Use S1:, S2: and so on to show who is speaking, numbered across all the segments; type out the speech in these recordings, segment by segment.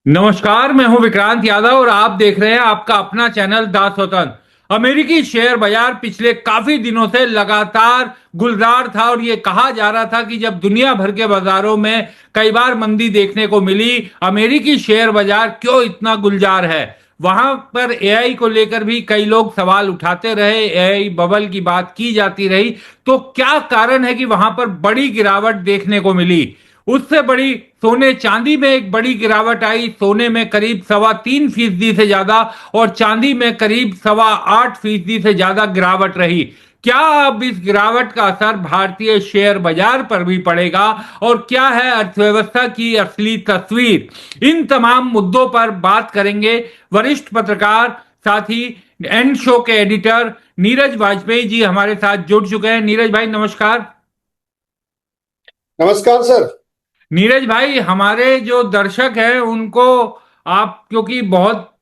S1: नमस्कार, मैं हूं विक्रांत यादव और आप देख रहे हैं आपका अपना चैनल द स्वतंत्र। अमेरिकी शेयर बाजार पिछले काफी दिनों से लगातार गुलजार था और ये कहा जा रहा था कि जब दुनिया भर के बाजारों में कई बार मंदी देखने को मिली, अमेरिकी शेयर बाजार क्यों इतना गुलजार है। वहां पर एआई को लेकर भी कई लोग सवाल उठाते रहे, एआई बबल की बात की जाती रही। तो क्या कारण है कि वहां पर बड़ी गिरावट देखने को मिली। उससे बड़ी सोने चांदी में एक बड़ी गिरावट आई। सोने में करीब 3.25% से ज्यादा और चांदी में करीब 8.25% से ज्यादा गिरावट रही। क्या अब इस गिरावट का असर भारतीय शेयर बाजार पर भी पड़ेगा और क्या है अर्थव्यवस्था की असली तस्वीर। इन तमाम मुद्दों पर बात करेंगे। वरिष्ठ पत्रकार, साथ ही एंड शो के एडिटर नीरज वाजपेयी जी हमारे साथ जुड़ चुके हैं। नीरज भाई नमस्कार।
S2: नमस्कार सर।
S1: नीरज भाई, हमारे जो दर्शक हैं उनको आप क्योंकि बहुत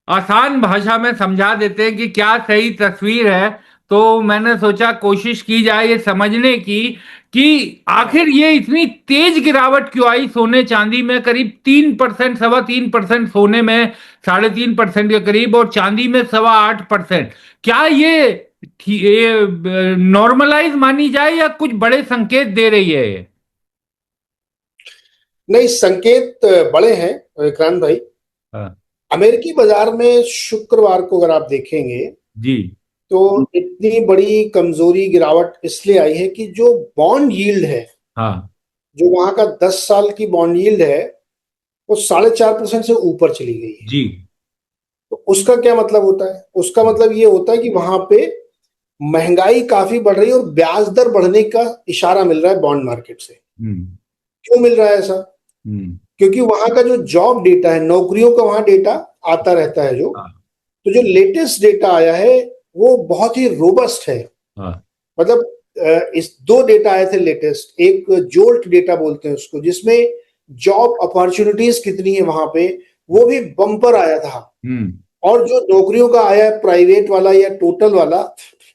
S1: आसान भाषा में समझा देते हैं कि क्या सही तस्वीर है, तो मैंने सोचा कोशिश की जाए ये समझने की कि आखिर ये इतनी तेज गिरावट क्यों आई। सोने चांदी में करीब 3%, 3.25% सोने में, 3.5% के करीब, और चांदी में 8.25%। क्या ये नॉर्मलाइज मानी जाए या कुछ बड़े संकेत दे रही है ये?
S2: नहीं, संकेत बड़े हैं विक्रांत भाई।
S1: हाँ।
S2: अमेरिकी बाजार में शुक्रवार को अगर आप देखेंगे
S1: जी।
S2: तो इतनी बड़ी कमजोरी गिरावट इसलिए आई है कि जो बॉन्ड यील्ड है,
S1: हाँ।
S2: जो वहां का 10 साल की बॉन्ड यील्ड है, वो 4.5% से ऊपर चली गई है।
S1: जी।
S2: तो उसका क्या मतलब होता है? उसका मतलब ये होता है कि वहां पे महंगाई काफी बढ़ रही है और ब्याज दर बढ़ने का इशारा मिल रहा है बॉन्ड मार्केट से।
S1: हम्म।
S2: क्यों मिल रहा है ऐसा?
S1: हम्म।
S2: क्योंकि वहां का जो जॉब डेटा है, नौकरियों का वहां डेटा आता रहता है। जो
S1: हाँ।
S2: तो जो लेटेस्ट डेटा आया है वो बहुत ही रोबस्ट है।
S1: हाँ।
S2: मतलब इस दो डेटा आए थे लेटेस्ट। एक जोल्ट डेटा बोलते हैं उसको, जिसमें जॉब अपॉर्चुनिटीज कितनी है वहां पे, वो भी बम्पर आया था।
S1: हम्म।
S2: और जो नौकरियों का आया है, प्राइवेट वाला या टोटल वाला,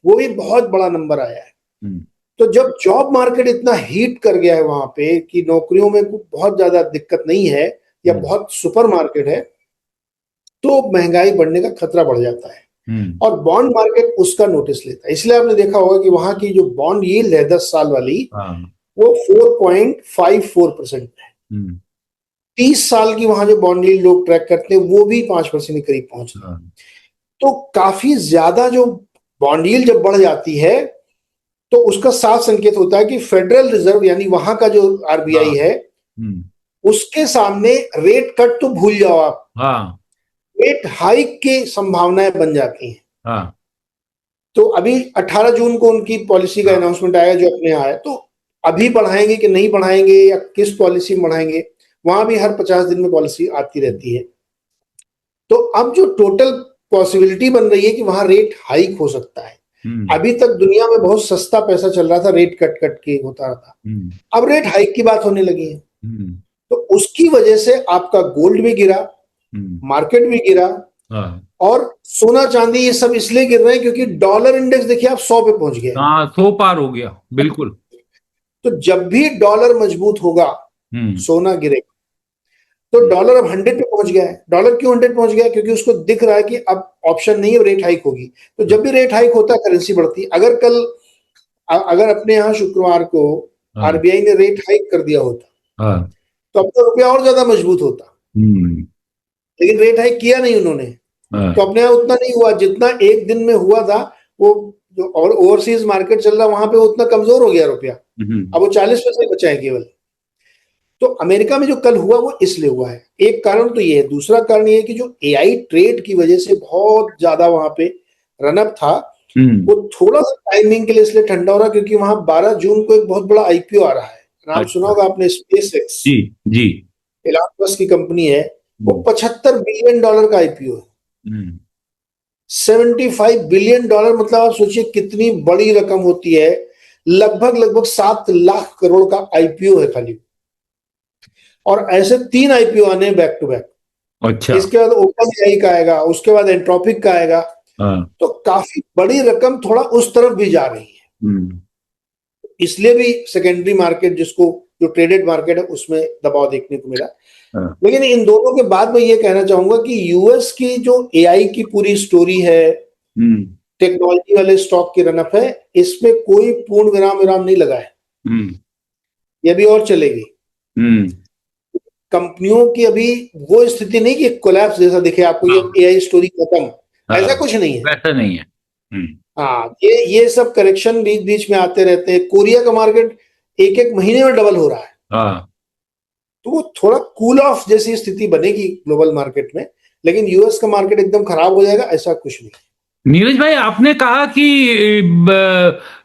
S2: वो भी बहुत बड़ा नंबर आया है।
S1: हम्म।
S2: तो जब जॉब मार्केट इतना हीट कर गया है वहां पे कि नौकरियों में बहुत ज्यादा दिक्कत नहीं है या
S1: हम्म।
S2: बहुत सुपर मार्केट है, तो महंगाई बढ़ने का खतरा बढ़ जाता है।
S1: हम्म।
S2: और बॉन्ड मार्केट उसका नोटिस लेता है। इसलिए आपने देखा होगा कि वहां की जो बॉन्ड यील्ड है 10 साल वाली,
S1: हाँ।
S2: वो 4.54% है।
S1: हम्म।
S2: 30 साल की वहां जो बॉन्ड यील्ड लोग ट्रैक करते हैं, वो भी 5% के करीब पहुंच रही है।
S1: हाँ।
S2: तो काफी ज्यादा जो बॉन्ड यील्ड जब बढ़ जाती है, तो उसका साफ संकेत होता है कि फेडरल रिजर्व यानी वहां का जो
S1: हाँ।
S2: आरबीआई है,
S1: हम्म।
S2: उसके सामने रेट कट तो भूल जाओ आप,
S1: हाँ।
S2: रेट हाइक की संभावनाएं बन जाती हैं।
S1: हाँ।
S2: तो अभी 18 जून को उनकी पॉलिसी का
S1: हाँ।
S2: अनाउंसमेंट आया जो अपने यहाँ है। तो अभी बढ़ाएंगे कि नहीं बढ़ाएंगे या किस पॉलिसी में बढ़ाएंगे, वहां भी हर 50 दिन में पॉलिसी आती रहती है। तो अब जो टोटल पॉसिबिलिटी बन रही है कि वहां रेट हाइक हो सकता है।
S1: हम्म।
S2: अभी तक दुनिया में बहुत सस्ता पैसा चल रहा था, रेट कट कट के होता था।
S1: हम्म।
S2: अब रेट हाइक की बात होने लगी है।
S1: हम्म।
S2: तो उसकी वजह से आपका गोल्ड भी गिरा,
S1: हम्म।
S2: मार्केट भी गिरा।
S1: हाँ।
S2: और सोना चांदी ये सब इसलिए गिर रहे हैं क्योंकि डॉलर इंडेक्स देखिए आप 100 पे पहुंच गया है।
S1: हाँ, 100 पार हो गया, बिल्कुल।
S2: तो जब भी डॉलर मजबूत होगा,
S1: हम्म।
S2: सोना गिरेगा। तो डॉलर अब 100 पे पहुंच गया है। डॉलर क्यों 100 पहुंच गया है? क्योंकि उसको दिख रहा है कि अब ऑप्शन नहीं है, रेट हाइक होगी। तो जब भी रेट हाइक होता है, करेंसी बढ़ती है। अगर कल अगर अपने यहाँ शुक्रवार को
S1: हाँ।
S2: आरबीआई ने रेट हाइक कर दिया होता,
S1: हाँ।
S2: तो अब तो रुपया और ज्यादा मजबूत होता।
S1: हम्म।
S2: लेकिन रेट हाइक किया नहीं उन्होंने।
S1: हाँ।
S2: तो अपने यहाँ उतना नहीं हुआ जितना एक दिन में हुआ था। वो जो और ओवरसीज मार्केट चल रहा वहां पे वो उतना कमजोर हो गया रुपया।
S1: हम्म।
S2: अब वो 40 पैसे बचा है केवल। तो अमेरिका में जो कल हुआ वो इसलिए हुआ है। एक कारण तो ये है। दूसरा कारण ये है कि जो एआई ट्रेड की वजह से बहुत ज्यादा वहां पे रनअप था,
S1: हम्म।
S2: वो थोड़ा सा टाइमिंग के लिए इसलिए ठंडा हो रहा है क्योंकि वहां 12 जून को एक बहुत बड़ा आईपीओ आ रहा है। नाम सुना
S1: अच्छा।
S2: होगा आपने, स्पेस एक्स,
S1: जी। जी।
S2: एलॉन मस्क की कंपनी है। वो
S1: हम्म।
S2: $75 बिलियन का आईपीओ है।
S1: हम्म।
S2: 75 बिलियन डॉलर, मतलब आप सोचिए कितनी बड़ी रकम होती है। लगभग लगभग 7 लाख करोड़ का आईपीओ है खाली। और ऐसे 3 आईपीओ आने हैं बैक टू बैक।
S1: अच्छा।
S2: इसके बाद ओपन एआई का आएगा, उसके बाद एंट्रोपिक का आएगा।
S1: हाँ।
S2: तो काफी बड़ी रकम थोड़ा उस तरफ भी जा रही है।
S1: हम्म।
S2: इसलिए भी सेकेंडरी मार्केट, जिसको जो ट्रेडेड मार्केट है उसमें दबाव देखने को मिला।
S1: हाँ।
S2: लेकिन इन दोनों के बाद मैं ये कहना चाहूंगा कि यूएस की जो एआई की पूरी स्टोरी है, टेक्नोलॉजी वाले स्टॉक की रनअप है, इसमें कोई पूर्ण विराम नहीं लगा है, ये भी और चलेगी। कंपनियों की अभी वो स्थिति नहीं कि कोलैप्स जैसा दिखे आपको, ये एआई स्टोरी खत्म, ऐसा कुछ नहीं है,
S1: वैसा नहीं है।
S2: हाँ, ये सब करेक्शन बीच बीच में आते रहते हैं। कोरिया का मार्केट एक एक महीने में डबल हो रहा है,
S1: हाँ।
S2: तो वो थोड़ा कूल ऑफ जैसी स्थिति बनेगी ग्लोबल मार्केट में, लेकिन यूएस का मार्केट एकदम खराब हो जाएगा ऐसा कुछ नहीं।
S1: नीरज भाई, आपने कहा कि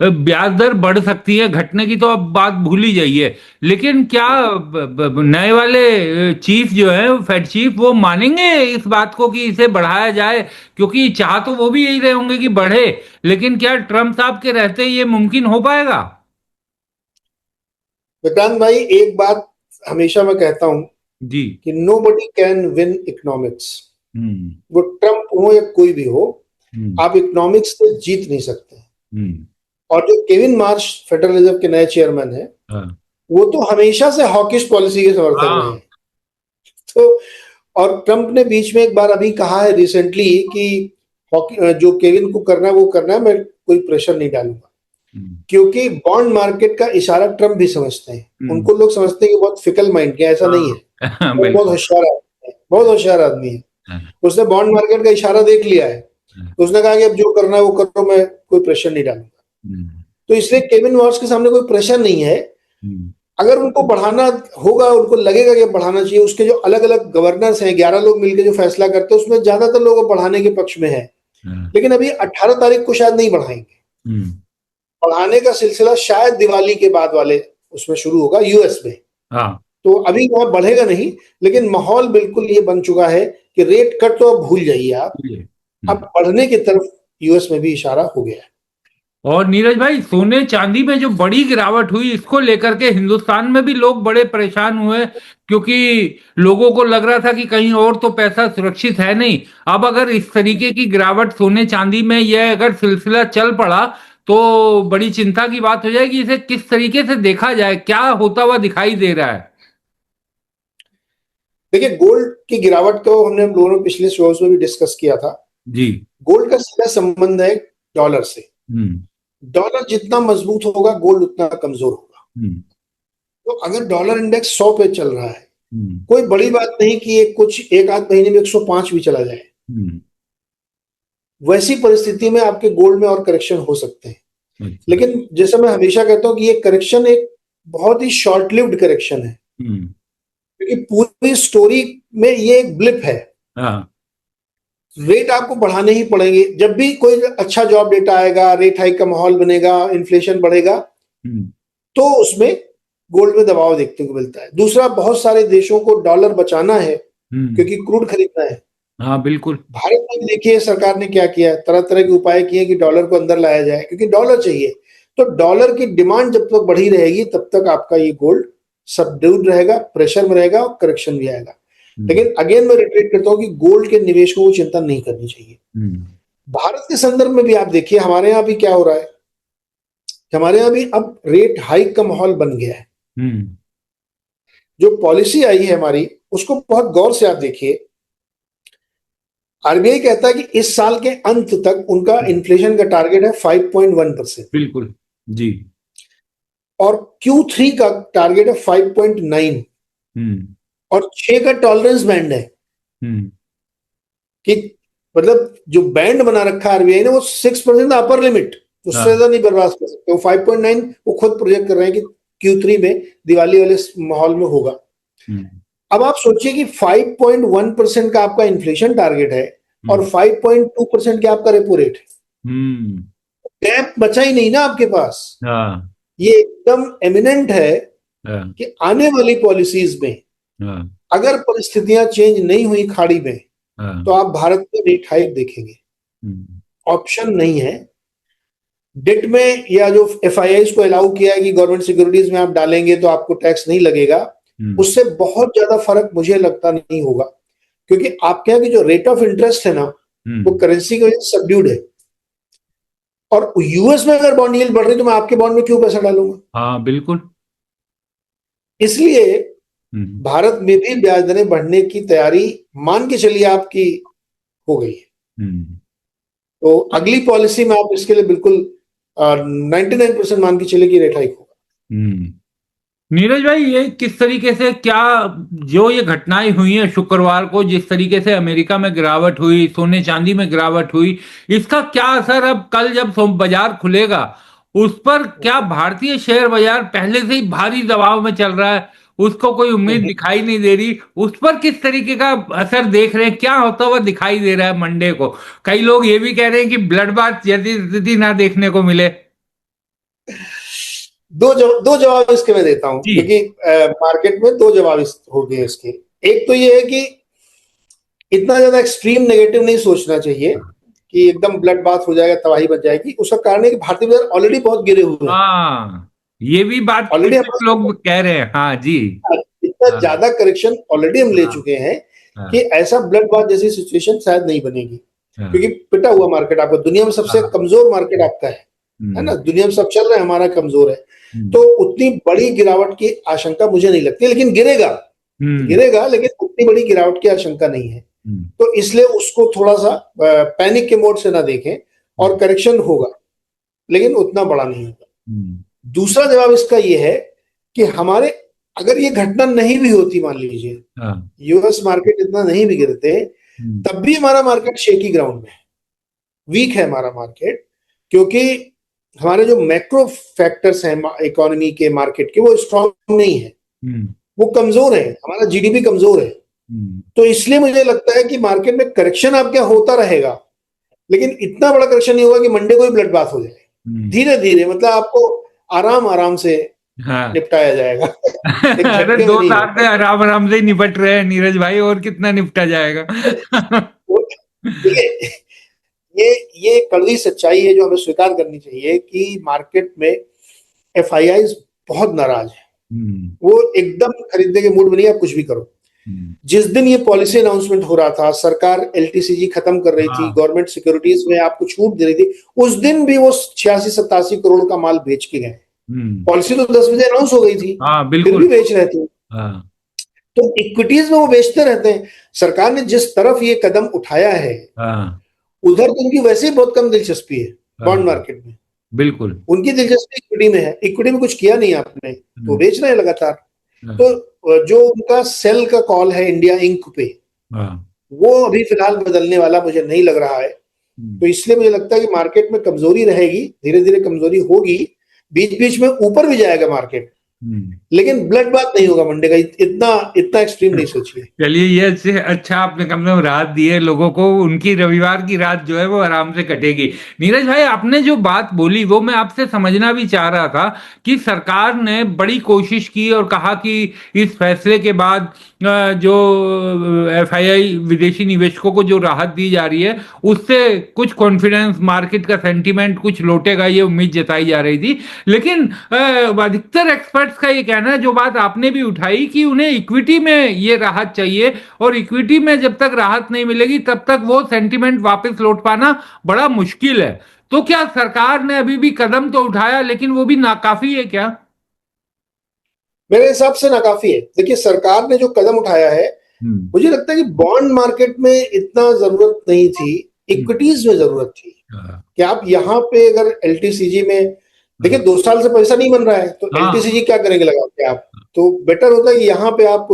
S1: ब्याज दर बढ़ सकती है, घटने की तो अब बात भूल ही जाइए, लेकिन क्या नए वाले चीफ जो है, फेड चीफ, वो मानेंगे इस बात को कि इसे बढ़ाया जाए? क्योंकि चाह तो वो भी यही रहे होंगे कि बढ़े, लेकिन क्या ट्रम्प साहब के रहते ये मुमकिन हो पाएगा?
S2: विक्रांत भाई, एक बात हमेशा मैं कहता हूं
S1: जी।
S2: कि नोबडी कैन विन इकोनॉमिक्स,
S1: हम्म।
S2: वो ट्रम्प हो या कोई भी हो, आप इकोनॉमिक्स से जीत नहीं सकते। और जो केविन मार्श फेडरल रिजर्व के नए चेयरमैन है, वो तो हमेशा से हॉकिश पॉलिसी के समर्थक रहे हैं। तो और ट्रम्प ने बीच में एक बार अभी कहा है रिसेंटली कि जो केविन को करना है वो करना है, मैं कोई प्रेशर नहीं डालूंगा, क्योंकि बॉन्ड मार्केट का इशारा ट्रम्प भी समझते हैं। उनको लोग समझते हैं कि बहुत फिकल माइंड के, ऐसा नहीं है, वो बहुत होशियार आदमी है, बहुत होशियार आदमी है। उसने बॉन्ड मार्केट का इशारा देख लिया है, उसने कहा कि अब जो करना है वो करो, मैं कोई प्रेशर नहीं डालूंगा। तो इसलिए केविन मार्श के सामने कोई प्रेशर नहीं है। अगर उनको बढ़ाना होगा, उनको लगेगा कि बढ़ाना चाहिए, उसके जो अलग अलग गवर्नर्स हैं, 11 लोग मिलकर जो फैसला करते हैं, उसमें ज्यादातर लोग बढ़ाने के पक्ष में है, लेकिन अभी 18 तारीख को शायद नहीं बढ़ाएंगे। बढ़ाने का सिलसिला शायद दिवाली के बाद वाले उसमें शुरू होगा यूएस में। तो अभी वहां बढ़ेगा नहीं, लेकिन माहौल बिल्कुल ये बन चुका है कि रेट कट तो अब भूल जाइए आप, अब बढ़ने की तरफ यूएस में भी इशारा हो गया है।
S1: और नीरज भाई, सोने चांदी में जो बड़ी गिरावट हुई, इसको लेकर के हिंदुस्तान में भी लोग बड़े परेशान हुए, क्योंकि लोगों को लग रहा था कि कहीं और तो पैसा सुरक्षित है नहीं। अब अगर इस तरीके की गिरावट सोने चांदी में यह अगर सिलसिला चल पड़ा तो बड़ी चिंता की बात हो जाएगी। इसे किस तरीके से देखा जाए, क्या होता हुआ दिखाई दे रहा है?
S2: देखिए, गोल्ड की गिरावट को हमने हम लोगों ने पिछले शोज में भी डिस्कस किया था
S1: जी।
S2: गोल्ड का सीधा संबंध है डॉलर से। डॉलर जितना मजबूत होगा, गोल्ड उतना कमजोर होगा। तो अगर डॉलर इंडेक्स 100 पे चल रहा है, कोई बड़ी बात नहीं कि एक आध महीने में 105 भी चला जाए, वैसी परिस्थिति में आपके गोल्ड में और करेक्शन हो सकते हैं। लेकिन जैसे मैं हमेशा कहता हूं कि ये करेक्शन एक बहुत ही शॉर्ट लिव्ड करेक्शन है, क्योंकि पूरी स्टोरी में ये एक ब्लिप है। रेट आपको बढ़ाने ही पड़ेंगे। जब भी कोई अच्छा जॉब डेटा आएगा, रेट हाइक का माहौल बनेगा, इन्फ्लेशन बढ़ेगा, तो उसमें गोल्ड में दबाव देखने को मिलता है। दूसरा, बहुत सारे देशों को डॉलर बचाना है क्योंकि क्रूड खरीदना है।
S1: हाँ, बिल्कुल।
S2: भारत में देखिए सरकार ने क्या किया है, तरह तरह के उपाय किए कि डॉलर को अंदर लाया जाए, क्योंकि डॉलर चाहिए। तो डॉलर की डिमांड जब तक बढ़ी रहेगी, तब तक आपका ये गोल्ड सबड्यूड रहेगा, प्रेशर में रहेगा और करेक्शन भी आएगा। लेकिन अगेन मैं रिपीट करता हूं कि गोल्ड के निवेशकों को चिंता नहीं करनी चाहिए। भारत के संदर्भ में भी आप देखिए, हमारे यहाँ भी क्या हो रहा है, हमारे यहाँ भी अब रेट हाइक का माहौल बन गया है। जो पॉलिसी आई है हमारी, उसको बहुत गौर से आप देखिए। आरबीआई कहता है कि इस साल के अंत तक उनका इन्फ्लेशन का टारगेट है 5.1%।
S1: बिल्कुल जी।
S2: और Q3 का टारगेट है 5.9 और 6 का टॉलरेंस बैंड है। कि मतलब जो बैंड बना रखा है आरबीआई ने, वो 6% अपर लिमिट, उससे ज्यादा नहीं बर्दाश्त कर सकते। वो 5.9 वो खुद प्रोजेक्ट कर रहे हैं कि Q3 में दिवाली वाले माहौल में होगा। अब आप सोचिए कि 5.1% का आपका इन्फ्लेशन टारगेट है और 5.2% का आपका रेपो रेट है। गैप बचा ही नहीं ना आपके पास। ये एकदम एमिनेंट है कि आने वाली पॉलिसीज में अगर परिस्थितियां चेंज नहीं हुई खाड़ी में, तो आप भारत में रेट हाइक देखेंगे। ऑप्शन नहीं है। डेट में या जो एफआईआईज को अलाउ किया है कि गवर्नमेंट सिक्योरिटीज में आप डालेंगे तो आपको टैक्स नहीं लगेगा, उससे बहुत ज्यादा फर्क मुझे लगता नहीं होगा, क्योंकि आपके यहाँ की जो रेट ऑफ इंटरेस्ट है ना, वो करेंसी की वजह से सबड्यूड है। और यूएस में अगर बॉन्ड यील्ड बढ़ रही है, तो मैं आपके बॉन्ड में क्यों पैसा डालूंगा?
S1: हाँ, बिल्कुल।
S2: इसलिए
S1: हम्म,
S2: भारत में भी ब्याज दरें बढ़ने की तैयारी मान के चलिए आपकी हो गई है।
S1: हम्म।
S2: तो अगली पॉलिसी में आप इसके लिए बिल्कुल 99% मान के चलिए कि रेट हाइक होगा।
S1: हम्म। नीरज भाई, ये किस तरीके से क्या, जो ये घटनाएं हुई हैं शुक्रवार को, जिस तरीके से अमेरिका में गिरावट हुई, सोने चांदी में गिरावट हुई, इसका क्या असर अब कल जब बाजार खुलेगा उस पर, क्या भारतीय शेयर बाजार पहले से ही भारी दबाव में चल रहा है, उसको कोई उम्मीद दिखाई नहीं दे रही, उस पर किस तरीके का असर देख रहे हैं, क्या होता हुआ दिखाई दे रहा है मंडे को? कई लोग ये भी कह रहे हैं कि ब्लड बाथ जैसी स्थिति ना देखने को मिले।
S2: दो जवाब इसके मैं देता हूं,
S1: जी।
S2: क्योंकि मार्केट में दो जवाब हो गए इसके। एक तो ये है कि इतना ज्यादा एक्सट्रीम नेगेटिव नहीं सोचना चाहिए कि एकदम ब्लड बाथ हो जाएगा, तबाही बच जाएगी। उसका कारण है कि भारतीय बाजार ऑलरेडी बहुत गिरे हुए हैं।
S1: हाँ, ये भी बात कुछ
S2: ऑलरेडी
S1: कुछ लोग कह रहे हैं। हाँ जी।
S2: इतना
S1: हाँ,
S2: ज्यादा करेक्शन ऑलरेडी हम ले
S1: हाँ,
S2: चुके हैं कि
S1: हाँ,
S2: ऐसा ब्लड बाथ जैसी सिचुएशन शायद नहीं बनेगी।
S1: हाँ,
S2: क्योंकि पिटा हुआ मार्केट आपका, दुनिया में सबसे
S1: हाँ,
S2: कमजोर मार्केट आपका है ना।
S1: हम्म,
S2: दुनिया में सब चल रहा है, हमारा कमजोर है।
S1: हम्म,
S2: तो उतनी बड़ी गिरावट की आशंका मुझे नहीं लगती, लेकिन गिरेगा।
S1: हम्म,
S2: गिरेगा, लेकिन उतनी बड़ी गिरावट की आशंका नहीं है।
S1: हम्म,
S2: तो इसलिए उसको थोड़ा सा पैनिक के मोड से ना देखें, और करेक्शन होगा लेकिन उतना बड़ा नहीं होगा।
S1: हम्म,
S2: दूसरा जवाब इसका यह है कि हमारे, अगर ये घटना नहीं भी होती, मान लीजिए
S1: हाँ,
S2: यूएस मार्केट इतना नहीं भी गिरते,
S1: हम्म,
S2: तब भी हमारा मार्केट शेकी ग्राउंड में है, वीक है हमारा मार्केट। क्योंकि हमारे जो मैक्रो फैक्टर्स हैं इकोनॉमी के, मार्केट के, वो स्ट्रांग नहीं है,
S1: हम्म,
S2: वो कमजोर है, हमारा जीडीपी कमजोर है।
S1: हम्म,
S2: तो इसलिए मुझे लगता है कि मार्केट में करेक्शन आपके होता रहेगा, लेकिन इतना बड़ा करेक्शन नहीं होगा कि मंडे को ही ब्लड बाथ हो जाए।
S1: हम्म,
S2: धीरे धीरे, मतलब आपको आराम आराम से
S1: हाँ।
S2: निपटाया जाएगा। एक
S1: अरे
S2: झटके में
S1: दो
S2: नहीं
S1: साल
S2: होगा।
S1: से आराम आराम से ही निपट रहे हैं नीरज भाई, और कितना निपटा जाएगा?
S2: वो- देखिए, ये ये कड़वी सच्चाई है जो हमें स्वीकार करनी चाहिए कि मार्केट में एफआईआई बहुत नाराज है।
S1: हम्म,
S2: वो एकदम खरीदने के मूड में नहीं, आप कुछ भी करो।
S1: हम्म,
S2: जिस दिन ये पॉलिसी अनाउंसमेंट हो रहा था, सरकार एलटीसीजी खत्म कर रही थी,
S1: हाँ,
S2: गवर्नमेंट सिक्योरिटीज में आपको छूट दे रही थी, उस दिन भी वो 86-87 करोड़ का माल बेच के गए।
S1: हम्म,
S2: पॉलिसी तो 10 बजे अनाउंस हो गई थी,
S1: हाँ,
S2: फिर
S1: बिल्कुल।
S2: भी बेच रहे थे।
S1: हाँ,
S2: तो इक्विटीज में वो बेचते रहते हैं। सरकार ने जिस तरफ ये कदम उठाया है,
S1: हाँ,
S2: उधर तो उनकी वैसे ही बहुत कम दिलचस्पी है बॉन्ड
S1: हाँ,
S2: मार्केट में।
S1: बिल्कुल।
S2: उनकी दिलचस्पी इक्विटी में है, इक्विटी में कुछ किया नहीं आपने, तो
S1: हम्म,
S2: बेच रहे हैं लगातार।
S1: हाँ,
S2: तो जो उनका सेल का कॉल है इंडिया इंक पे,
S1: हाँ,
S2: वो अभी फिलहाल बदलने वाला मुझे नहीं लग रहा है।
S1: हम्म,
S2: तो इसलिए मुझे लगता है कि मार्केट में कमजोरी रहेगी, धीरे धीरे कमजोरी होगी, बीच बीच में ऊपर भी जाएगा मार्केट,
S1: हम्म।
S2: लेकिन ब्लड बात नहीं होगा मंडे का। इतना इतना एक्सट्रीम नहीं सोचिए।
S1: चलिए, ये अच्छा आपने कम से कम राहत दी है लोगों को, उनकी रविवार की रात जो है वो आराम से कटेगी। नीरज भाई, आपने जो बात बोली वो मैं आपसे समझना भी चाह रहा था कि सरकार ने बड़ी कोशिश की और कहा कि इस फैसले के बाद जो एफआईआई विदेशी निवेशकों को जो राहत दी जा रही है उससे कुछ कॉन्फिडेंस, मार्केट का सेंटीमेंट कुछ लौटेगा, ये उम्मीद जताई जा रही थी। लेकिन अधिकतर एक्सपर्ट्स का ये कहना है, जो बात आपने भी उठाई, कि उन्हें इक्विटी में ये राहत चाहिए, और इक्विटी में जब तक राहत नहीं मिलेगी तब तक वो सेंटीमेंट वापस लौट पाना बड़ा मुश्किल है। तो क्या सरकार ने अभी भी कदम तो उठाया, लेकिन वो भी नाकाफी है क्या?
S2: मेरे हिसाब से नाकाफी है। देखिए, सरकार ने जो कदम उठाया है,
S1: हम्म,
S2: मुझे लगता है कि बॉन्ड मार्केट में इतना जरूरत नहीं थी,
S1: हम्म,
S2: इक्विटीज में जरूरत थी।
S1: हाँ,
S2: कि आप यहाँ पे अगर एलटीसीजी में, देखिए
S1: हाँ,
S2: 2 साल से पैसा नहीं बन रहा है, तो
S1: हाँ,
S2: एलटीसीजी क्या करेंगे लगा के आप। तो बेटर होता है कि यहाँ पे आप,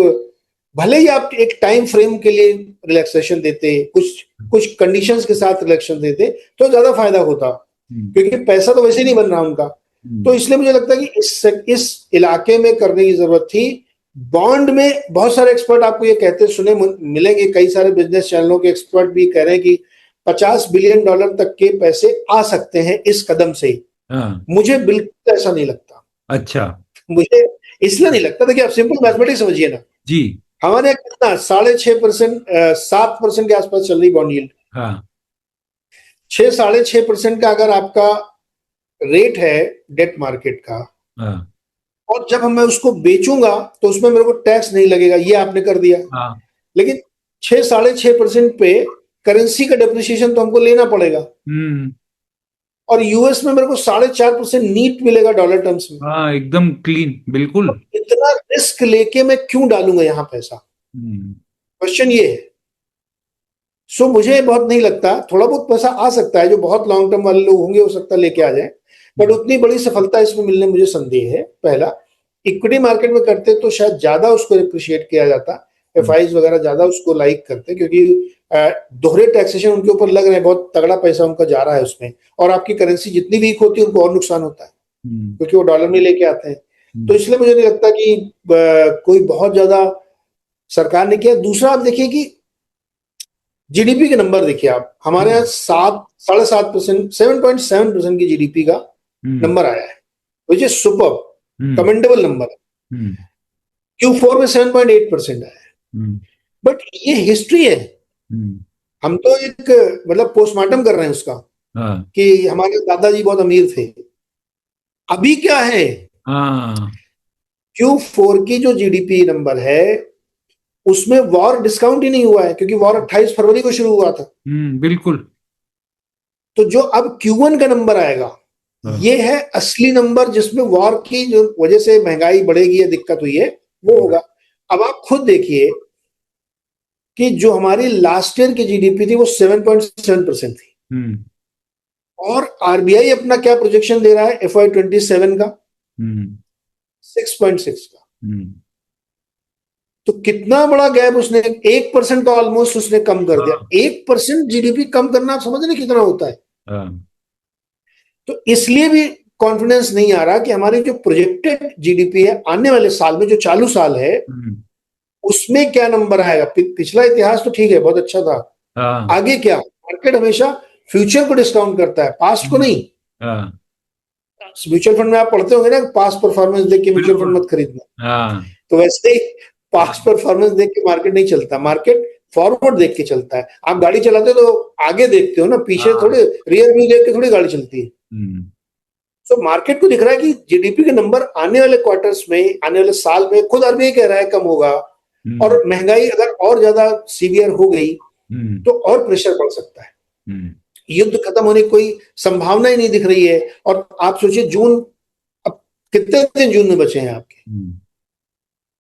S2: भले ही आप एक टाइम फ्रेम के लिए रिलैक्सेशन देते, कुछ कुछ कंडीशंस के साथ रिलैक्सेशन देते, तो ज्यादा फायदा होता।
S1: हम्म,
S2: क्योंकि पैसा तो वैसे ही नहीं बन रहा उनका। तो
S1: हम्म,
S2: इसलिए मुझे लगता है कि इस इलाके में करने की जरूरत थी। बॉन्ड में बहुत सारे एक्सपर्ट आपको ये कहते सुने मिलेंगे, कई सारे बिजनेस चैनलों के एक्सपर्ट भी कह रहे हैं कि $50 बिलियन तक के पैसे आ सकते हैं इस कदम से ही।
S1: हाँ,
S2: मुझे बिल्कुल ऐसा नहीं लगता।
S1: अच्छा,
S2: मुझे इसलिए नहीं लगता। देखिए, आप सिंपल मैथमेटिक्स समझिए ना।
S1: जी,
S2: हमारे यहाँ कितना 6.5%, 7% के आसपास चल रही बॉन्ड यील्ड।
S1: हाँ,
S2: 6-6.5% का अगर आपका रेट है डेट मार्केट का,
S1: हाँ,
S2: और जब मैं उसको बेचूंगा तो उसमें मेरे को टैक्स नहीं लगेगा, ये आपने कर दिया।
S1: हाँ,
S2: लेकिन 6-6.5% पे करेंसी का डेप्रिसिएशन तो हमको लेना पड़ेगा।
S1: हम्म,
S2: और यूएस में मेरे को 4.5% नीट मिलेगा डॉलर टर्म्स में।
S1: हाँ, एकदम क्लीन,
S2: तो
S1: बिल्कुल।
S2: इतना रिस्क लेके मैं क्यों डालूंगा यहाँ पैसा, क्वेश्चन ये है। सो मुझे बहुत नहीं लगता, थोड़ा बहुत पैसा आ सकता है, जो बहुत लॉन्ग टर्म वाले लोग होंगे हो सकता है लेके आ जाए, बट उतनी बड़ी सफलता इसमें मिलने मुझे संदेह है। पहला, इक्विटी मार्केट में करते तो शायद ज्यादा उसको अप्रिशिएट किया जाता, एफआईज वगैरह ज्यादा उसको लाइक करते, क्योंकि दोहरे टैक्सेशन उनके ऊपर लग रहे हैं, बहुत तगड़ा पैसा उनका जा रहा है उसमें, और आपकी करेंसी जितनी वीक होती है उनको और नुकसान होता है, क्योंकि वो डॉलर में लेके आते हैं। तो इसलिए मुझे नहीं लगता कि कोई बहुत ज्यादा सरकार ने किया। दूसरा, आप देखिए कि जीडीपी के नंबर देखिए आप, हमारे यहाँ 7.5%, 7.7% की जीडीपी का नंबर आया है, which is super commendable number है। Q4 में 7.8% आया है, बट ये हिस्ट्री है। हम तो एक मतलब पोस्टमार्टम कर रहे हैं उसका, कि हमारे दादाजी बहुत अमीर थे। अभी क्या है, Q4 की जो जीडीपी नंबर है उसमें वॉर डिस्काउंट ही नहीं हुआ है, क्योंकि वॉर 28 फरवरी को शुरू हुआ था।
S1: बिल्कुल।
S2: तो जो अब Q1 का नंबर आएगा, ये है असली नंबर, जिसमें वॉर की जो वजह से महंगाई बढ़ेगी या दिक्कत हुई है वो होगा। अब आप खुद देखिए कि जो हमारी लास्ट ईयर की जीडीपी थी वो 7.7% थी, और आरबीआई अपना क्या प्रोजेक्शन दे रहा है FY27 का, 6.6 का। तो कितना बड़ा गैप उसने, 1% का ऑलमोस्ट उसने कम कर दिया। 1% जीडीपी कम करना आप समझ रहे कितना होता है। तो इसलिए भी कॉन्फिडेंस नहीं आ रहा कि हमारी जो प्रोजेक्टेड जीडीपी है आने वाले साल में, जो चालू साल है, उसमें क्या नंबर आएगा। पिछला इतिहास तो ठीक है, बहुत अच्छा था, आगे क्या। मार्केट हमेशा फ्यूचर को डिस्काउंट करता है, पास्ट को नहीं। म्यूचुअल फंड में आप पढ़ते होंगे ना, पास्ट परफॉर्मेंस देख के म्यूचुअल फंड मत खरीदना। तो वैसे ही पास्ट परफॉर्मेंस देख के मार्केट नहीं चलता, मार्केट फॉरवर्ड देख के चलता है। आप गाड़ी चलाते हो तो आगे देखते हो ना, पीछे थोड़े, रियर व्यू देख के थोड़ी गाड़ी चलती है। सो मार्केट को दिख रहा है कि जीडीपी के नंबर आने वाले क्वार्टर्स में, आने वाले साल में, खुद आरबीआई कह रहा है कम होगा, और महंगाई अगर और ज्यादा सीवियर हो गई तो और प्रेशर बढ़ सकता है। युद्ध खत्म होने की कोई संभावना ही नहीं दिख रही है। और आप सोचिए जून, अब कितने दिन जून में बचे हैं आपके,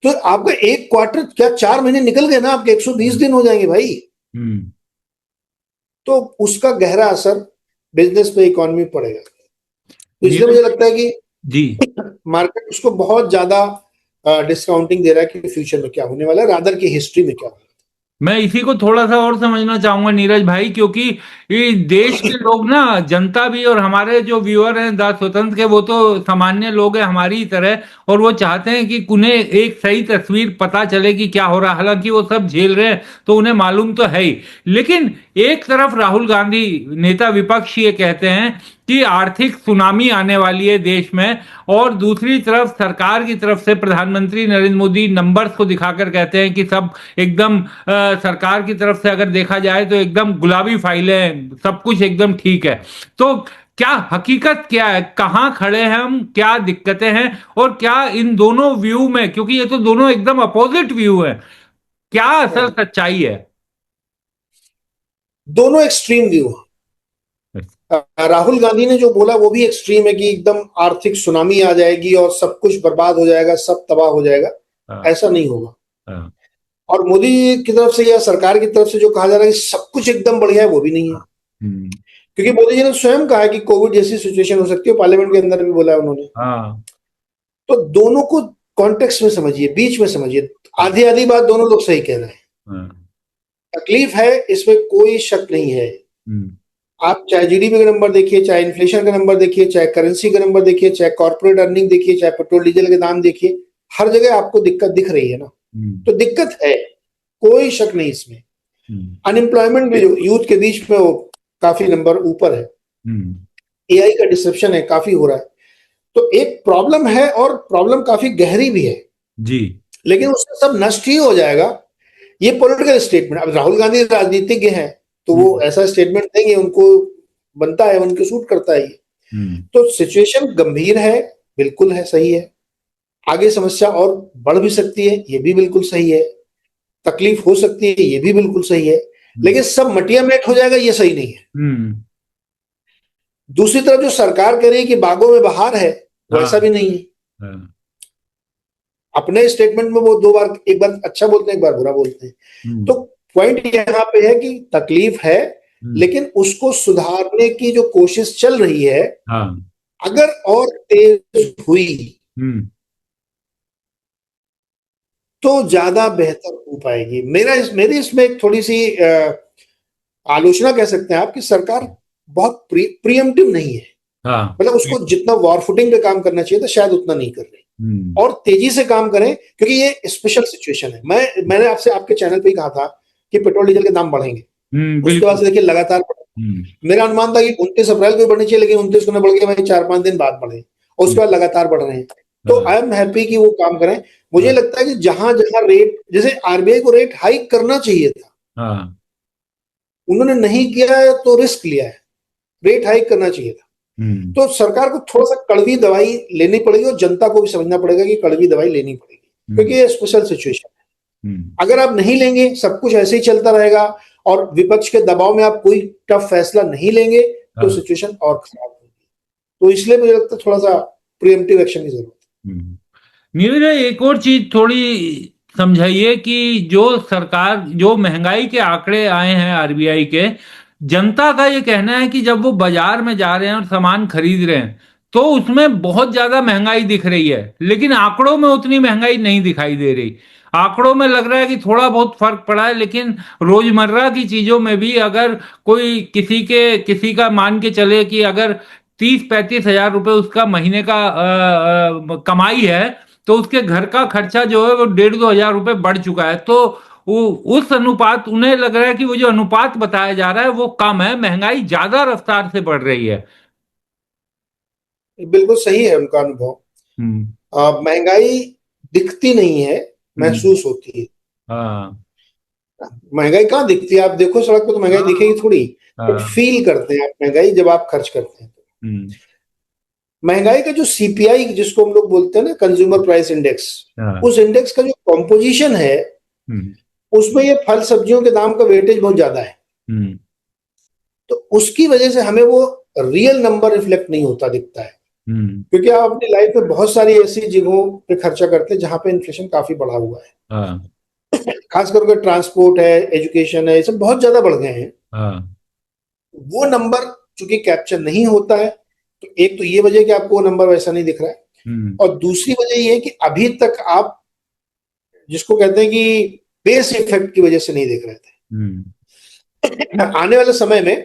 S2: तो आपका एक क्वार्टर क्या 4 महीने निकल गए ना, आपके 120 दिन हो जाएंगे भाई। तो उसका गहरा असर बिजनेस पे, इकोनॉमी पड़ेगा। तो इसलिए मुझे लगता है कि मार्केट उसको बहुत ज्यादा डिस्काउंटिंग दे रहा है कि फ्यूचर में क्या होने वाला है, रादर की हिस्ट्री में क्या होगा।
S1: मैं इसी को थोड़ा सा और समझना चाहूंगा नीरज भाई, क्योंकि ये देश के लोग ना, जनता भी, और हमारे जो व्यूअर हैं दास स्वतंत्र के, वो तो सामान्य लोग हैं हमारी ही तरह, और वो चाहते हैं कि उन्हें एक सही तस्वीर पता चले कि क्या हो रहा है। हालांकि वो सब झेल रहे हैं तो उन्हें मालूम तो है ही, लेकिन एक तरफ राहुल गांधी नेता विपक्ष ये कहते हैं कि आर्थिक सुनामी आने वाली है देश में, और दूसरी तरफ सरकार की तरफ से प्रधानमंत्री नरेंद्र मोदी नंबर्स को दिखाकर कहते हैं कि सब एकदम सरकार की तरफ से अगर देखा जाए तो एकदम गुलाबी फाइलें, सब कुछ एकदम ठीक है। तो क्या हकीकत क्या है, कहां खड़े हैं हम, क्या दिक्कतें हैं, और क्या इन दोनों व्यू में, क्योंकि ये तो दोनों एकदम अपोजिट व्यू है, क्या असल सच्चाई है।
S2: दोनों एक्सट्रीम व्यू है। राहुल गांधी ने जो बोला वो भी एक्सट्रीम है कि एकदम आर्थिक सुनामी आ जाएगी और सब कुछ बर्बाद हो जाएगा, सब तबाह हो जाएगा। ऐसा नहीं होगा। और मोदी की तरफ से या सरकार की तरफ से जो कहा जा रहा है कि सब कुछ एकदम बढ़िया है, वो भी नहीं है। क्योंकि मोदी जी ने स्वयं कहा है कि कोविड जैसी सिचुएशन हो सकती है, पार्लियामेंट के अंदर भी बोला है उन्होंने। तो दोनों को कॉन्टेक्स्ट में समझिए, बीच में समझिए। आधी आधी बात दोनों लोग सही कह रहे हैं। तकलीफ है, इसमें कोई शक नहीं है। आप चाहे जीडीपी का नंबर देखिए, चाहे इन्फ्लेशन का नंबर देखिए, चाहे करेंसी का नंबर देखिए, चाहे कॉर्पोरेट अर्निंग देखिए, चाहे पेट्रोल डीजल के दाम देखिए, हर जगह आपको दिक्कत दिख रही है ना। तो दिक्कत है, कोई शक नहीं इसमें। अनएम्प्लॉयमेंट भी जो यूथ के बीच में, वो काफी नंबर ऊपर है। एआई का डिसरप्शन है, काफी हो रहा है। तो एक प्रॉब्लम है, और प्रॉब्लम काफी गहरी भी है जी, लेकिन उससे सब नष्ट ही हो जाएगा। ये पॉलिटिकल स्टेटमेंट, अब राहुल गांधी राजनीतिज्ञ हैं तो वो ऐसा स्टेटमेंट देंगे, उनको बनता है, उनको सूट करता है ये। तो सिचुएशन गंभीर है, बिल्कुल है, सही है। आगे समस्या और बढ़ भी सकती है, ये भी बिल्कुल सही है। तकलीफ हो सकती है, ये भी बिल्कुल सही है। लेकिन सब मटिया मेट हो जाएगा, ये सही नहीं है। दूसरी तरफ जो सरकार कह रही है कि बागों में बहार है, वैसा भी नहीं है। अपने स्टेटमेंट में वो 2 बार, एक बार अच्छा बोलते हैं, एक बार बुरा बोलते हैं। तो पॉइंट यहाँ पे है कि तकलीफ है, लेकिन उसको सुधारने की जो कोशिश चल रही है,
S1: हाँ।
S2: अगर और तेज हुई तो ज्यादा बेहतर हो पाएगी। मेरी इसमें एक थोड़ी सी आलोचना कह सकते हैं आप कि सरकार बहुत प्रियम्पटिव नहीं है।
S1: हाँ।
S2: मतलब उसको जितना वॉर फुटिंग पे काम करना चाहिए था शायद उतना नहीं कर रही, और तेजी से काम करें, क्योंकि ये स्पेशल सिचुएशन है। मैंने आपसे आपके चैनल पे ही कहा था कि पेट्रोल डीजल के दाम बढ़ेंगे, उसके बाद से देखिए लगातार मेरा अनुमान था कि 29 अप्रैल को बढ़नी चाहिए, लेकिन 29 को न बढ़ के भाई 4-5 दिन बाद बढ़े, और उसके बाद लगातार बढ़ रहे हैं। तो आई एम हैप्पी कि वो काम करें। मुझे लगता है कि जहां जहां रेट, जैसे आरबीआई को रेट हाइक करना चाहिए था, उन्होंने नहीं किया है तो रिस्क लिया है, रेट हाइक करना चाहिए था। तो सरकार को थोड़ा सा कड़वी दवाई लेनी पड़ेगी, और जनता को भी समझना पड़ेगा कि कड़वी दवाई लेनी पड़ेगी, क्योंकि ये स्पेशल सिचुएशन है। अगर आप नहीं लेंगे, सब कुछ ऐसे ही चलता रहेगा, और विपक्ष के दबाव में आप कोई टफ फैसला नहीं लेंगे, तो सिचुएशन और खराब होगी। तो इसलिए मुझे लगता है थोड़ा सा प्रिएम्प्टिव एक्शन की जरूरत है।
S1: नीरज भाई, एक और चीज थोड़ी समझाइए कि जो सरकार, जो महंगाई के आंकड़े आए हैं आरबीआई के, जनता का ये कहना है कि जब वो बाजार में जा रहे हैं और सामान खरीद रहे हैं तो उसमें बहुत ज्यादा महंगाई दिख रही है, लेकिन आंकड़ों में उतनी महंगाई नहीं दिखाई दे रही। आंकड़ों में लग रहा है कि थोड़ा बहुत फर्क पड़ा है, लेकिन रोजमर्रा की चीजों में भी अगर कोई किसी का मान के चले कि अगर 30-35 हजार रुपए उसका महीने का कमाई है, तो उसके घर का खर्चा जो है वो 1,500-2,000 रुपए बढ़ चुका है। तो वो उस अनुपात, उन्हें लग रहा है कि वो जो अनुपात बताया जा रहा है वो कम है, महंगाई ज्यादा रफ्तार से बढ़ रही है।
S2: बिल्कुल सही है उनका अनुभव। महंगाई दिखती नहीं है, महसूस होती है।
S1: हाँ।
S2: महंगाई कहाँ दिखती है? आप देखो सड़क पे तो महंगाई दिखेगी थोड़ी, बट फील करते हैं आप महंगाई जब आप खर्च करते हैं तो। महंगाई का जो सीपीआई जिसको हम लोग बोलते हैं ना, कंज्यूमर प्राइस इंडेक्स, उस इंडेक्स का जो कॉम्पोजिशन है, उसमें ये फल सब्जियों के दाम का वेटेज बहुत ज्यादा है। तो उसकी वजह से हमें वो रियल नंबर रिफ्लेक्ट नहीं होता दिखता है, क्योंकि आप अपनी लाइफ में बहुत सारी ऐसी जगहों पे खर्चा करते हैं जहां पे इन्फ्लेशन काफी बढ़ा हुआ है। खास करके ट्रांसपोर्ट है, एजुकेशन है, ये सब बहुत ज्यादा बढ़ गए हैं। वो नंबर चूंकि कैप्चर नहीं होता है, तो एक तो ये वजह कि आपको वो नंबर वैसा नहीं दिख रहा है, और दूसरी वजह ये है कि अभी तक आप जिसको कहते हैं कि बेस इफेक्ट की वजह से नहीं देख रहे थे। आने वाले समय में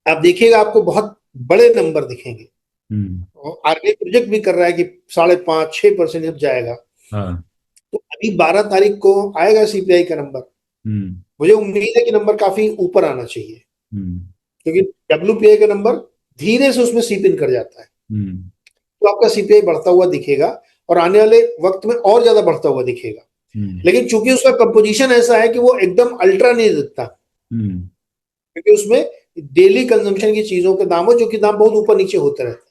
S2: आप देखिएगा, आपको बहुत बड़े नंबर दिखेंगे। आरबीआई प्रोजेक्ट भी कर रहा है कि 5.5-6% जब जाएगा, तो अभी 12 तारीख को आएगा सीपीआई का नंबर। मुझे उम्मीद है कि नंबर काफी ऊपर आना चाहिए, क्योंकि डब्ल्यूपीआई का नंबर धीरे से उसमें सीप इन कर जाता है। तो आपका सीपीआई बढ़ता हुआ दिखेगा, और आने वाले वक्त में और ज्यादा बढ़ता हुआ दिखेगा। लेकिन चूंकि उसका कंपोजिशन ऐसा है कि वो एकदम अल्ट्रा नहीं दिखता, क्योंकि उसमें डेली कंजम्पशन की चीजों के दाम हो, जो कि दाम बहुत ऊपर नीचे होते रहते हैं।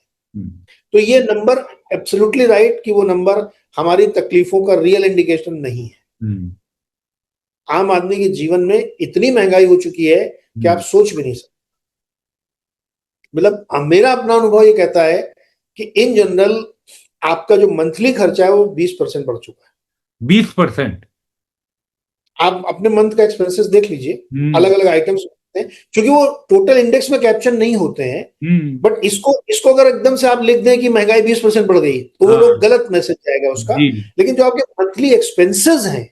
S2: तो ये नंबर एब्सोल्युटली राइट कि वो नंबर हमारी तकलीफों का रियल इंडिकेशन नहीं है। आम आदमी के जीवन में इतनी महंगाई हो चुकी है कि आप सोच भी नहीं सकते। मतलब मेरा अपना अनुभव ये कहता है कि इन जनरल आपका जो मंथली खर्चा है वो 20% बढ़ चुका है।
S1: 20%?
S2: आप अपने मंथ का एक्सपेंसेस देख लीजिए, अलग अलग आइटम्स होते हैं, क्योंकि वो टोटल इंडेक्स में कैप्चर नहीं होते हैं। बट इसको अगर एकदम से आप लिख दें कि महंगाई 20% बढ़ गई, तो वो गलत मैसेज जाएगा उसका। लेकिन जो आपके मंथली एक्सपेंसेस हैं,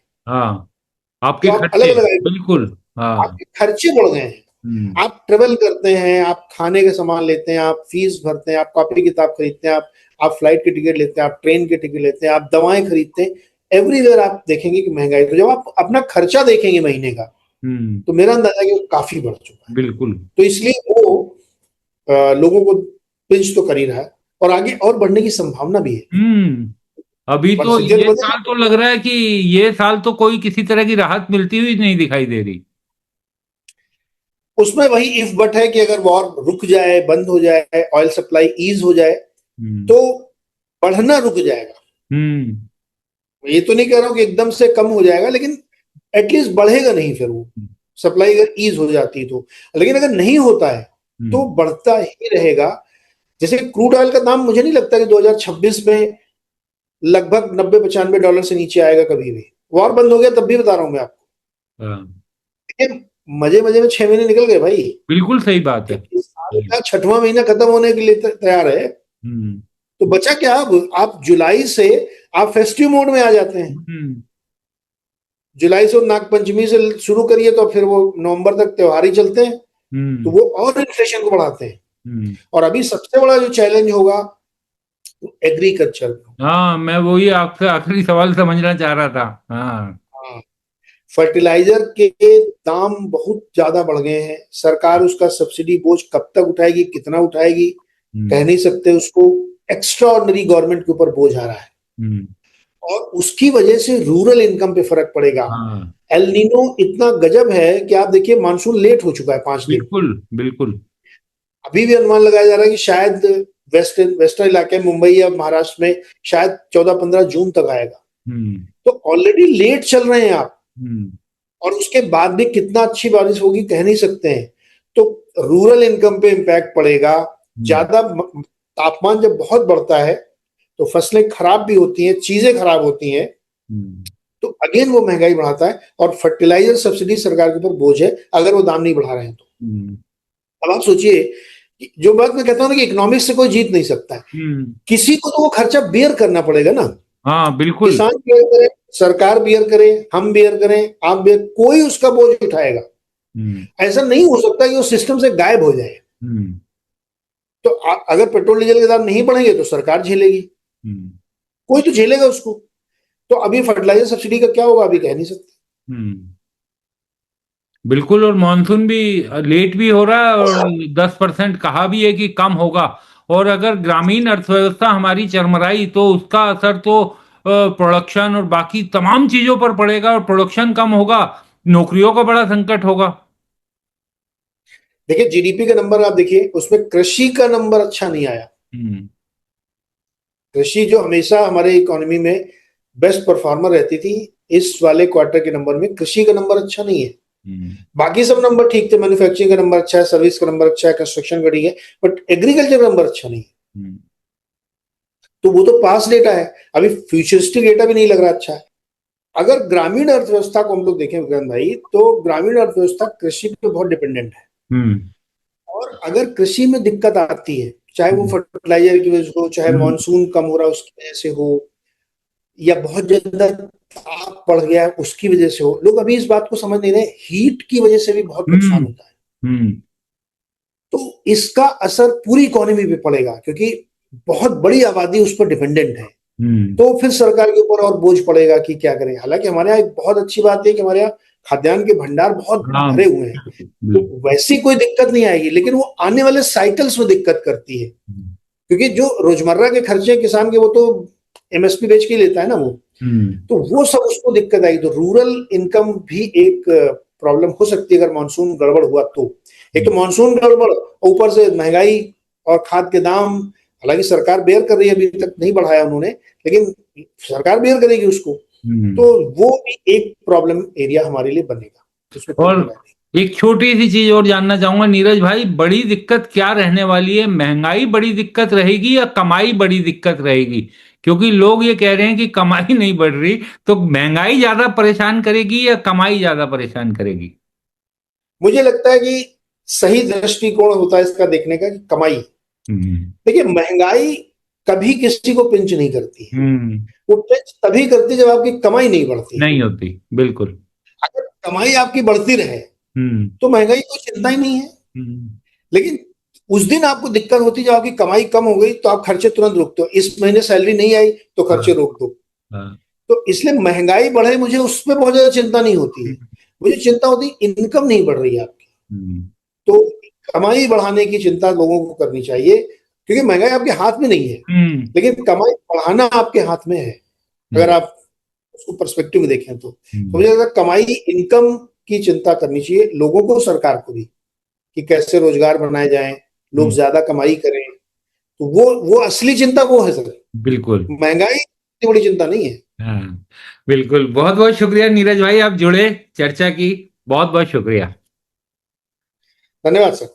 S1: आपके
S2: आप अलग अलग
S1: बिल्कुल,
S2: आपके खर्चे बढ़ गए हैं। आप ट्रेवल करते हैं, आप खाने के सामान लेते हैं, आप फीस भरते हैं, आप कॉपी किताब खरीदते हैं, आप फ्लाइट की टिकट लेते हैं, आप ट्रेन की टिकट लेते हैं, आप दवाएं खरीदते हैं, एवरीवेयर आप देखेंगे कि महंगाई। तो जब आप अपना खर्चा देखेंगे महीने का, तो मेरा अंदाजा है कि वो काफी बढ़ चुका है।
S1: बिल्कुल।
S2: तो इसलिए वो लोगों को पिंच तो कर ही रहा है, और आगे और बढ़ने की संभावना भी है।
S1: अभी तो ये साल तो लग रहा है कि ये साल तो कोई किसी तरह की राहत मिलती हुई नहीं दिखाई दे रही।
S2: उसमें वही इफ बट है कि अगर वॉर रुक जाए, बंद हो जाए, ऑयल सप्लाई ईज हो जाए, तो बढ़ना रुक जाएगा। ये तो नहीं कह रहा हूं कि एकदम से कम हो जाएगा, लेकिन एटलीस्ट बढ़ेगा नहीं। फिर वो सप्लाई अगर ईज हो जाती तो, लेकिन अगर नहीं होता है तो बढ़ता ही रहेगा। जैसे क्रूड ऑयल का दाम मुझे नहीं लगता कि 2026 में लगभग 90-95 डॉलर से नीचे आएगा कभी भी। वॉर बंद हो गया तब भी बता रहा हूं मैं आपको।
S1: हाँ,
S2: देखिए, मजे मजे में 6 महीने निकल गए भाई।
S1: बिल्कुल सही बात है।
S2: इस साल का 6वां महीना खत्म होने के लिए तैयार है।
S1: हम्म
S2: तो बचा क्या अब? आप जुलाई से आप फेस्टिव मोड में आ जाते हैं।
S1: हम्म
S2: जुलाई से नागपंचमी से शुरू करिए तो फिर वो नवंबर तक त्योहार ही चलते हैं। तो
S1: हम्म
S2: वो और इन्फ्लेशन को बढ़ाते हैं।
S1: हम्म
S2: और अभी सबसे बड़ा जो चैलेंज होगा एग्रीकल्चर।
S1: हाँ, मैं वही आपसे आखिरी सवाल समझना चाह रहा था। हाँ।
S2: हाँ, फर्टिलाइजर के दाम बहुत ज्यादा बढ़ गए हैं। सरकार उसका सब्सिडी बोझ कब तक उठाएगी, कितना उठाएगी, कह
S1: हम्म
S2: नहीं सकते। उसको एक्स्ट्रा ऑर्डिनरी गवर्नमेंट के ऊपर बोझ आ रहा है
S1: हम्म
S2: और उसकी वजह से रूरल इनकम पे फर्क पड़ेगा।
S1: हाँ,
S2: एल नीनो इतना गजब है कि आप देखिए मानसून लेट हो चुका है 5 दिन।
S1: बिल्कुल बिल्कुल।
S2: अभी भी अनुमान लगाया जा रहा है कि शायद वेस्टर्न इलाके में, मुंबई या महाराष्ट्र में शायद 14-15 जून तक आएगा।
S1: हम्म
S2: तो ऑलरेडी लेट चल रहे हैं आप।
S1: हम्म
S2: और उसके बाद भी कितना अच्छी बारिश होगी कह नहीं सकते हैं। तो रूरल इनकम पे इम्पैक्ट पड़ेगा।
S1: हम्म
S2: ज्यादा तापमान जब बहुत बढ़ता है तो फसलें खराब भी होती हैं, चीजें खराब होती हैं।
S1: हम्म
S2: तो अगेन वो महंगाई बढ़ाता है और फर्टिलाइजर सब्सिडी सरकार के ऊपर बोझ है अगर वो दाम नहीं बढ़ा रहे हैं तो।
S1: हम्म
S2: अब आप सोचिए कि जो बात मैं कहता हूं ना कि इकोनॉमिक्स से कोई जीत नहीं सकता है।
S1: हम्म,
S2: किसी को तो वो खर्चा बेयर करना पड़ेगा ना।
S1: हाँ, बिल्कुल।
S2: किसान बेयर करे, सरकार बेयर करे, हम बेयर करें, आप बेयर, कोई उसका बोझ उठाएगा।
S1: हम्म
S2: ऐसा नहीं हो सकता कि वो सिस्टम से गायब हो जाए।
S1: हम्म
S2: तो अगर पेट्रोल डीजल के दाम नहीं बढ़ेंगे तो सरकार झेलेगी,
S1: हम्म
S2: कोई तो झेलेगा उसको। तो अभी फर्टिलाइजर सब्सिडी का क्या होगा अभी कह नहीं सकते।
S1: हम्म बिल्कुल। और मानसून भी लेट भी हो रहा है, और 10% कहा भी है कि कम होगा। और अगर ग्रामीण अर्थव्यवस्था हमारी चरमराई तो उसका असर तो प्रोडक्शन और बाकी तमाम चीजों पर पड़ेगा, और प्रोडक्शन कम होगा, नौकरियों का बड़ा संकट होगा।
S2: देखिए जीडीपी का नंबर आप देखिए, उसमें कृषि का नंबर अच्छा नहीं आया।
S1: हम्म
S2: कृषि जो हमेशा हमारे इकोनॉमी में बेस्ट परफॉर्मर रहती थी, इस वाले क्वार्टर के नंबर में कृषि का नंबर अच्छा नहीं है।
S1: हम्म
S2: बाकी सब नंबर ठीक थे, मैन्युफैक्चरिंग का नंबर अच्छा है, सर्विस का नंबर अच्छा है, कंस्ट्रक्शन का ठीक है, बट एग्रीकल्चर का नंबर अच्छा नहीं है।
S1: हम्म
S2: तो वो तो पास डेटा है, अभी फ्यूचरिस्टिक डेटा भी नहीं लग रहा अच्छा है। अगर ग्रामीण अर्थव्यवस्था को हम लोग देखें विक्रांत भाई, तो ग्रामीण अर्थव्यवस्था कृषि पे बहुत डिपेंडेंट है।
S1: हम्म
S2: और अगर कृषि में दिक्कत आती है, चाहे वो
S1: हम्म
S2: फर्टिलाइजर की वजह से हो, चाहे
S1: हम्म
S2: मानसून कम हो रहा है उसकी वजह से हो, या बहुत ज्यादा ताप बढ़ गया है उसकी वजह से हो, लोग अभी इस बात को समझ नहीं रहे, हीट की वजह से भी बहुत नुकसान
S1: हम्म
S2: होता है।
S1: हम्म
S2: तो इसका असर पूरी इकोनॉमी पे पड़ेगा क्योंकि बहुत बड़ी आबादी उस पर डिपेंडेंट है।
S1: हम्म,
S2: तो फिर सरकार के ऊपर और बोझ पड़ेगा कि क्या करें। हालांकि हमारे यहाँ एक बहुत अच्छी बात है कि हमारे यहाँ खाद्यान्न के भंडार बहुत
S1: हाँ,
S2: भरे हुए हैं, तो
S1: बिल्कुल।
S2: वैसी कोई दिक्कत नहीं आएगी, लेकिन वो आने वाले साइकिल्स में दिक्कत करती है। क्योंकि जो रोजमर्रा के खर्चे किसान के वो तो एमएसपी बेच के लेता है ना वो,
S1: हम्म
S2: तो वो सब उसको दिक्कत आएगी। तो रूरल इनकम भी एक प्रॉब्लम हो सकती है अगर मानसून गड़बड़ हुआ तो। एक तो मानसून गड़बड़, ऊपर से महंगाई और खाद के दाम। हालांकि सरकार बेयर कर रही है, अभी तक नहीं बढ़ाया उन्होंने, लेकिन सरकार बेयर करेगी उसको। तो
S1: हम्म
S2: वो भी एक प्रॉब्लम एरिया हमारे लिए बनेगा, उसमें कोई दो
S1: और
S2: राय नहीं।
S1: एक छोटी सी चीज और जानना चाहूंगा नीरज भाई, बड़ी दिक्कत क्या रहने वाली है? महंगाई बड़ी दिक्कत रहेगी या कमाई बड़ी दिक्कत रहेगी? क्योंकि लोग ये कह रहे हैं कि कमाई नहीं बढ़ रही, तो महंगाई ज्यादा परेशान करेगी या कमाई ज्यादा परेशान करेगी?
S2: मुझे लगता है कि सही दृष्टिकोण होता है इसका देखने का कि कमाई।
S1: हम्म
S2: देखिए महंगाई कभी किसी को पिंच नहीं करती है,
S1: हम्म
S2: वो पिंच तभी करती है जब आपकी कमाई नहीं बढ़ती है।
S1: नहीं होती, बिल्कुल।
S2: अगर कमाई आपकी बढ़ती रहे
S1: हम्म
S2: तो महंगाई कोई चिंता ही नहीं है।
S1: हम्म
S2: लेकिन उस दिन आपको दिक्कत होती है जब आपकी कमाई कम हो गई, तो आप खर्चे तुरंत रोकते हो, इस महीने सैलरी नहीं आई तो खर्चे
S1: हाँ
S2: रोक दो।
S1: हाँ
S2: तो इसलिए महंगाई बढ़े मुझे उस पर बहुत ज्यादा चिंता नहीं होती है। मुझे चिंता होती है इनकम नहीं बढ़ रही है आपकी।
S1: हम्म
S2: तो कमाई बढ़ाने की चिंता लोगों को करनी चाहिए, क्योंकि महंगाई आपके हाथ में नहीं है,
S1: हम्म
S2: लेकिन कमाई बढ़ाना आपके हाथ में है। अगर
S1: हम्म
S2: आप उसको पर्सपेक्टिव में देखें तो
S1: हम्म
S2: मुझे लगता है कमाई, इनकम की चिंता करनी चाहिए लोगों को, सरकार को भी, कि कैसे रोजगार बनाए जाएं, लोग
S1: हम्म,
S2: ज्यादा कमाई करें। तो वो असली चिंता वो है सर।
S1: बिल्कुल।
S2: महंगाई इतनी बड़ी चिंता नहीं है।
S1: हाँ, बिल्कुल। बहुत बहुत शुक्रिया नीरज भाई, आप जुड़े, चर्चा की। बहुत बहुत शुक्रिया।
S2: धन्यवाद सर।